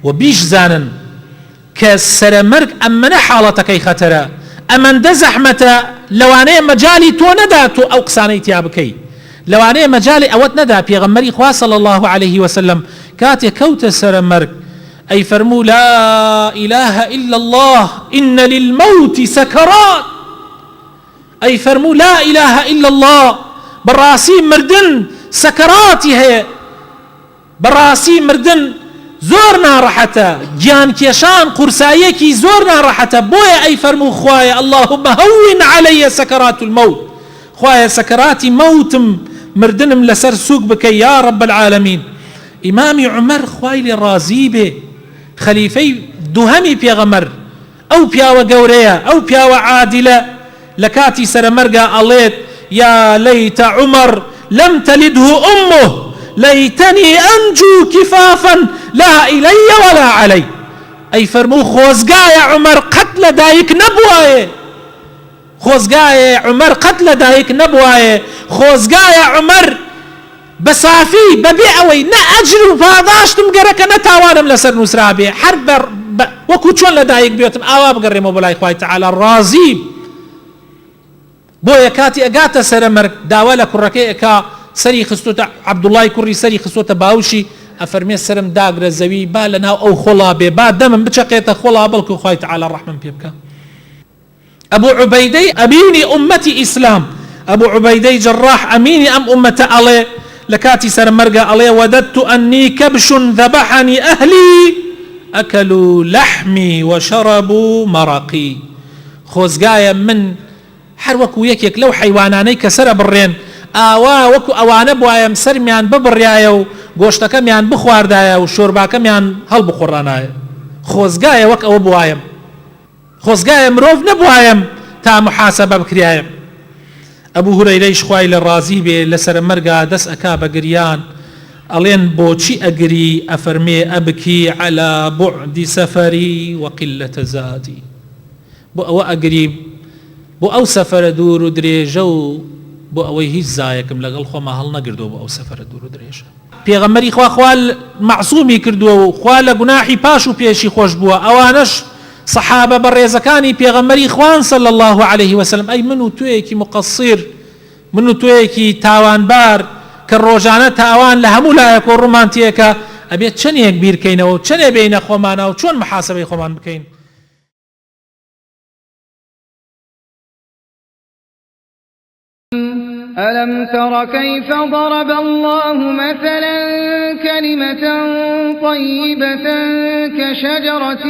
و بیش زانن کە سەرەمەرگ ئەمەنە حاڵەتەکەی خەتەرە ئەمەندە زەحمەتە لەوانەیە مەجالی تۆ نەدا تۆ ئەو قسانەی تیا بکەی لەوانەیە مەجالی ئەوەت نەدا پێغەمبەری خوا صلی الله عليه وسلم کاتێک کەوتە سەرەمەرگ ئەی فەرموو لا إله إلا الله إن للموت سكرات ئەی فەرموو لا إله إلا الله بەڕاستی مردن سەکەراتی هەیە بەڕاستی مردن زۆر ناڕەحەتە گیانکێشان قورساییەکی زۆر ناڕەحەتە بۆیە ئەی فەرموو خوایە اللهم هون علي سكرات الموت خوایە سەکەراتی موتم مردنم لەسەر سووک بکەی یا رب العالمین ئیمامی عومەر خوای لێ ڕازی بێ خەلیفەی دووهەمی پێغەمبەر ئەو پیاوە گەورەیە ئەو پیاوە عادلە لە کاتی سەرەمەرگا ئەڵێت یا لەیتە عومەر لەم تەلده ئومه لەیتەنی ئەنجو کفافا لا إلي ولا علي ئەی فەرموو خۆزگایە عومەر قەت لە دایک نەبوایە خۆزگایە عومەر قەت لە دایک نەبوایە خۆزگایە عومەر بەسافی بەبێ ئەوەی نە ئەجر و پاداشتم گەرەکە نەتاوانم لەسەر نووسرابێ هەر وەکو چۆن لە دایک بێتم ئاوا بگەڕێمەوە بۆ لای خوای تەعالا ڕازی بۆیە کاتی ئەگاتە سەرەمەرگ داوا لە کوڕەکەی ئەکا سەری خستوتە عەبدوڵای کوڕی سەری خستوتە باوشی ئەفەرمێ سرم داگرە زەوی با لەناو ئەو خۆڵا بێ با دەمم بچەقێتە خۆڵا بەڵکو خوای تەعالا ڕەحمم پێ بکە ئەبوو عوبەیدەی ئەمینی ئومەتی ئیسلام ئەبوو عوبەیدەی جەڕاح ئەمینی ئەم ئومەتە ئەڵێ لە کاتی سەرمەرگە ئەڵێ وەدەدت ئەنی کەبش ذەبەحنی ئەهلی ئەکەلوا لەحمی وەشەرەبوا مەڕەقی خۆزگایە من هەر وەکو یەکێک لەو حەیوانانەی کە سرە بڕێن ئاوا وەکو ئەوانە بوایم سەرمیان ببڕیایە و گۆشتەکەمیان بخواردایە و شۆرباکەمیان هەڵبخۆڕانایە خۆزگایە وەک ئەوە بوایم خۆزگایە مرۆڤ نەبوایم تا محاسەبە بکرایە ئەبوو هورەیرەیش خوای لە ڕازی بێ لە سەرمەرگا دەست ئەکا بە گریان ئەڵێن بۆچی ئەگری ئەفەرمێ ئەبکی عەلا بوعدی سەفەری وەقیلەتە زادی بۆ ئەوە ئەگری بۆ ئەو سەفەرە دوور و درێژە و بۆ ئەوەی هیچ زایەکم لەگەڵ خۆما هەڵ نەگردەوە بۆ ئەو سەفەرە دوور و درێژە پێغەمبەری خوا مەعسوومی کردووە و خوا لە گوناحی پاش و پێشی خۆش بووە ئەوانەش صحابە بەڕێزەکانی پێغەمبەری خوان صلی الله عليه وسلم ئەی من و توێیەکی مقصیر من و توێیەکی تاوانبار کە ڕۆژانە تاوان لە هەموو لایەک و ڕوومانتیەکە ئەبێت چەندێک بیرکەینەوە چەندێ بینە خۆمانە و چۆن محاسبەی خۆمان بکەین ألم تر كيف ضرب الله مثلا كلمة طيبة كشجرة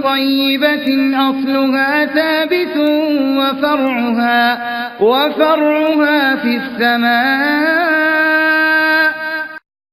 طيبة أصلها ثابت وفرعها في السماء